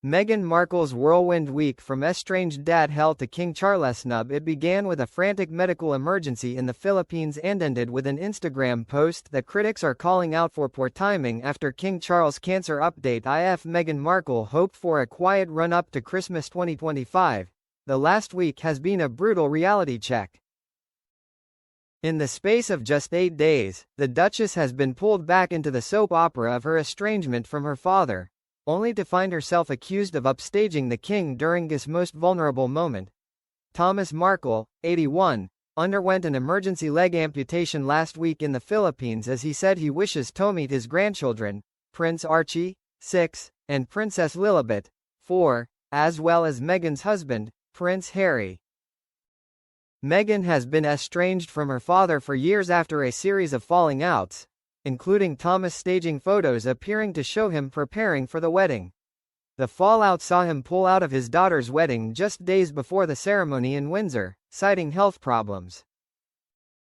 Meghan Markle's whirlwind week from estranged dad hell to King Charles. Snub. It began with a frantic medical emergency in the Philippines and ended with an Instagram post that critics are calling out for poor timing after King Charles' cancer update. Meghan Markle hoped for a quiet run-up to Christmas 2025. The last week has been a brutal reality check. In the space of just 8 days, the Duchess has been pulled back into the soap opera of her estrangement from her father, only to find herself accused of upstaging the king during his most vulnerable moment. Thomas Markle, 81, underwent an emergency leg amputation last week in the Philippines as he said he wishes to meet his grandchildren, Prince Archie, 6, and Princess Lilibet, 4, as well as Meghan's husband, Prince Harry. Meghan has been estranged from her father for years after a series of falling outs, including Thomas staging photos appearing to show him preparing for the wedding. The fallout saw him pull out of his daughter's wedding just days before the ceremony in Windsor, citing health problems.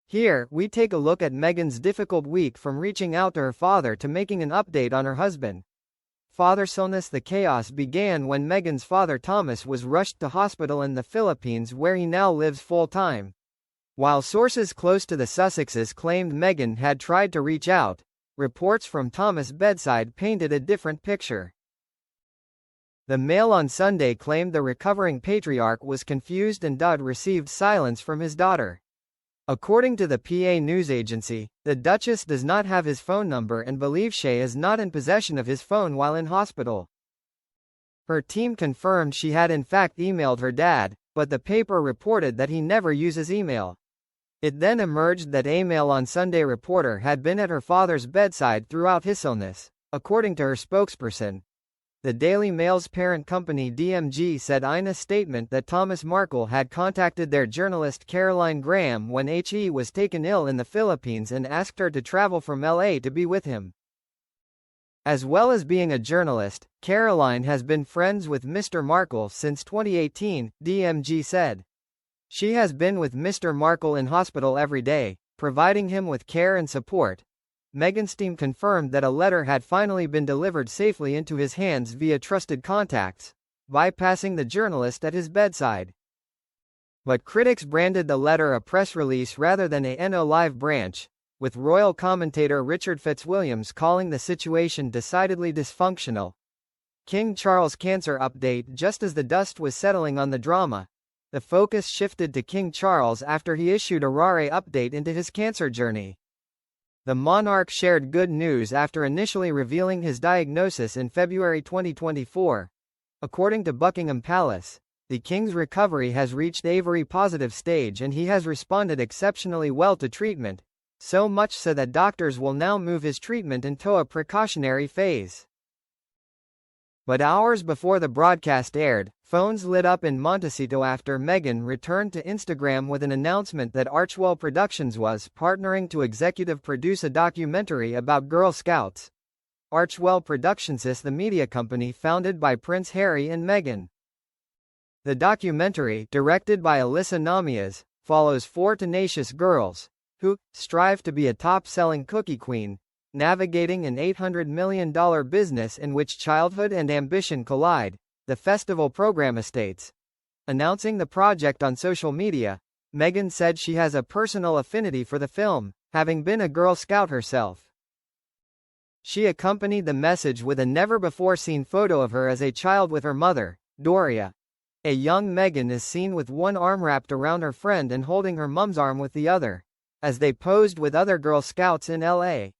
Here, we take a look at Meghan's difficult week from reaching out to her father to making an update on her husband. Fatherlessness. The chaos began when Meghan's father Thomas was rushed to hospital in the Philippines where he now lives full-time. While sources close to the Sussexes claimed Meghan had tried to reach out, reports from Thomas' bedside painted a different picture. The Mail on Sunday claimed the recovering patriarch was confused and received silence from his daughter. According to the PA news agency, the Duchess does not have his phone number and believes she is not in possession of his phone while in hospital. Her team confirmed she had in fact emailed her dad, but the paper reported that he never uses email. It then emerged that a Mail on Sunday reporter had been at her father's bedside throughout his illness, according to her spokesperson. The Daily Mail's parent company DMG said in a statement that Thomas Markle had contacted their journalist Caroline Graham when he was taken ill in the Philippines and asked her to travel from LA to be with him. As well as being a journalist, Caroline has been friends with Mr. Markle since 2018, DMG said. She has been with Mr. Markle in hospital every day, providing him with care and support. Meghan's team confirmed that a letter had finally been delivered safely into his hands via trusted contacts, bypassing the journalist at his bedside. But critics branded the letter a press release rather than a NO live branch, with royal commentator Richard Fitzwilliams calling the situation decidedly dysfunctional. King Charles' cancer update. Just as the dust was settling on the drama, the focus shifted to King Charles after he issued a rare update into his cancer journey. The monarch shared good news after initially revealing his diagnosis in February 2024. According to Buckingham Palace, the king's recovery has reached a very positive stage and he has responded exceptionally well to treatment, so much so that doctors will now move his treatment into a precautionary phase. But hours before the broadcast aired, phones lit up in Montecito after Meghan returned to Instagram with an announcement that Whirlwind Productions was partnering to executive produce a documentary about Girl Scouts. Whirlwind Productions is the media company founded by Prince Harry and Meghan. The documentary, directed by Alyssa Namias, follows 4 tenacious girls, who strive to be a top-selling cookie queen, navigating an $800 million business in which childhood and ambition collide, the festival program states. Announcing the project on social media, Meghan said she has a personal affinity for the film, having been a Girl Scout herself. She accompanied the message with a never-before-seen photo of her as a child with her mother, Doria. A young Meghan is seen with one arm wrapped around her friend and holding her mum's arm with the other, as they posed with other Girl Scouts in LA.